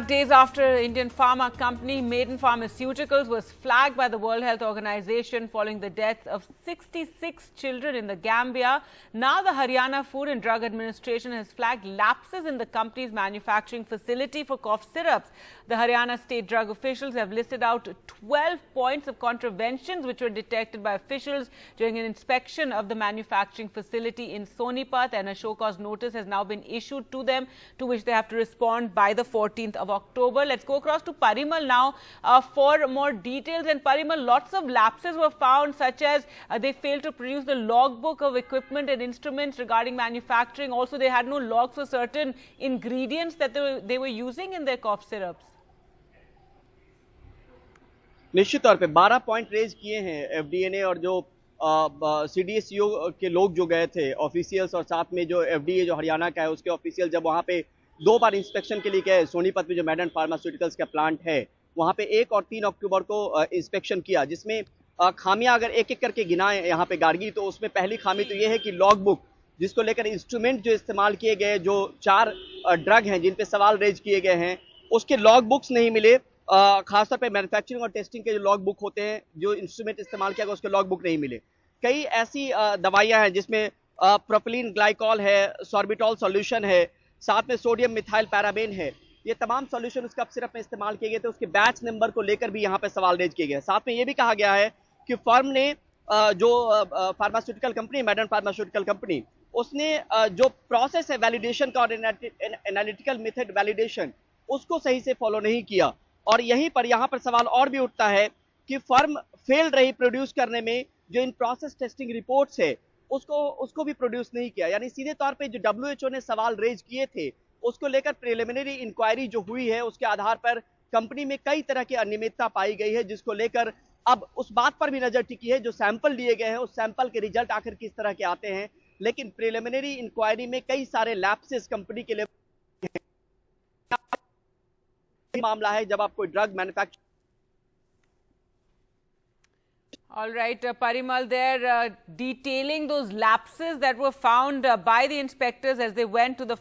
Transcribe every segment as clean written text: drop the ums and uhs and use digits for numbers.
days after Indian pharma company Maiden Pharmaceuticals was flagged by the World Health Organization following the deaths of 66 children in the Gambia. Now the Haryana Food and Drug Administration has flagged lapses in the company's manufacturing facility for cough syrups. The Haryana state drug officials have listed out 12 points of contraventions which were detected by officials during an inspection of the manufacturing facility in Sonipat, and a show cause notice has now been issued to them, to which they have to respond by the 14th of October. Let's go across to Parimal now for more details. And Parimal, lots of lapses were found, such as they failed to produce the logbook of equipment and instruments regarding manufacturing. Also, they had no logs for certain ingredients that they were using in their cough syrups. निश्चित तौर पे 12 point raise किए हैं FDA ने, और जो सीडीएसईओ के लोग जो गए थे ऑफिशियल्स, और साथ में जो एफडीए जो हरियाणा का है उसके ऑफिशियल जब वहां पे 2 बार इंस्पेक्शन के लिए गए सोनीपत में जो मैडन फार्मास्यूटिकल्स का प्लांट है वहां पे 1 और 3 अक्टूबर को इंस्पेक्शन किया, जिसमें खामियां अगर एक एक करके गिनाएं यहाँ पे गार्गी, तो उसमें पहली खामी तो ये है कि लॉग बुक जिसको लेकर इंस्ट्रूमेंट जो इस्तेमाल किए गए, जो 4 ड्रग हैं जिन पे सवाल रेज किए गए हैं, उसके लॉग बुक्स नहीं मिले। खासतौर पे मैन्युफैक्चरिंग और टेस्टिंग के जो लॉग बुक होते हैं, जो इंस्ट्रूमेंट इस्तेमाल किया गया उसके लॉग बुक नहीं मिले। कई ऐसी दवाइयां हैं जिसमें प्रोपिलीन ग्लाइकॉल है, सॉर्बिटॉल सॉल्यूशन है, साथ में सोडियम मिथाइल पैराबेन है। ये तमाम सॉल्यूशन उस कफ सिरप में इस्तेमाल किए गए थे। उसके बैच नंबर को लेकर भी यहाँ पे सवाल रेज किए गए। साथ में ये भी कहा गया है कि फर्म ने जो फार्मास्यूटिकल कंपनी मैडन फार्मास्यूटिकल कंपनी, उसने जो प्रोसेस है वैलिडेशन का और एनालिटिकल मेथड वैलिडेशन, उसको सही से फॉलो नहीं किया। और यहीं पर यहाँ पर सवाल और भी उठता है कि फर्म फेल रही प्रोड्यूस करने में, जो इन प्रोसेस टेस्टिंग रिपोर्ट्स है उसको भी प्रोड्यूस नहीं किया। यानी सीधे तौर पे जो डब्ल्यूएचओ ने सवाल रेज किए थे उसको लेकर प्रिलिमिनरी इंक्वायरी जो हुई है उसके आधार पर कंपनी में कई तरह की अनियमितता पाई गई है, जिसको लेकर अब उस बात पर भी नजर टिकी है जो सैंपल लिए गए हैं उस सैंपल के रिजल्ट आखिर किस तरह के आते हैं। लेकिन प्रिलिमिनरी इंक्वायरी में कई सारे लैप्सेस कंपनी के लिए मामला है जब आप कोई drug manufacture. All right, Parimal, they're detailing those lapses that were found by the inspectors as they went to the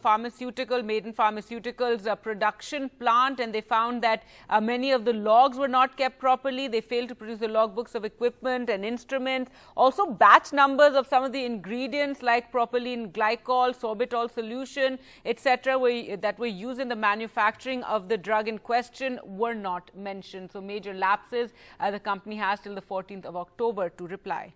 Maiden Pharmaceuticals production plant, and they found that many of the logs were not kept properly. They failed to produce the logbooks of equipment and instruments. Also, batch numbers of some of the ingredients like propylene glycol, sorbitol solution, etc., that were used in the manufacturing of the drug in question were not mentioned. So, major lapses the company has till the 14th of October to reply.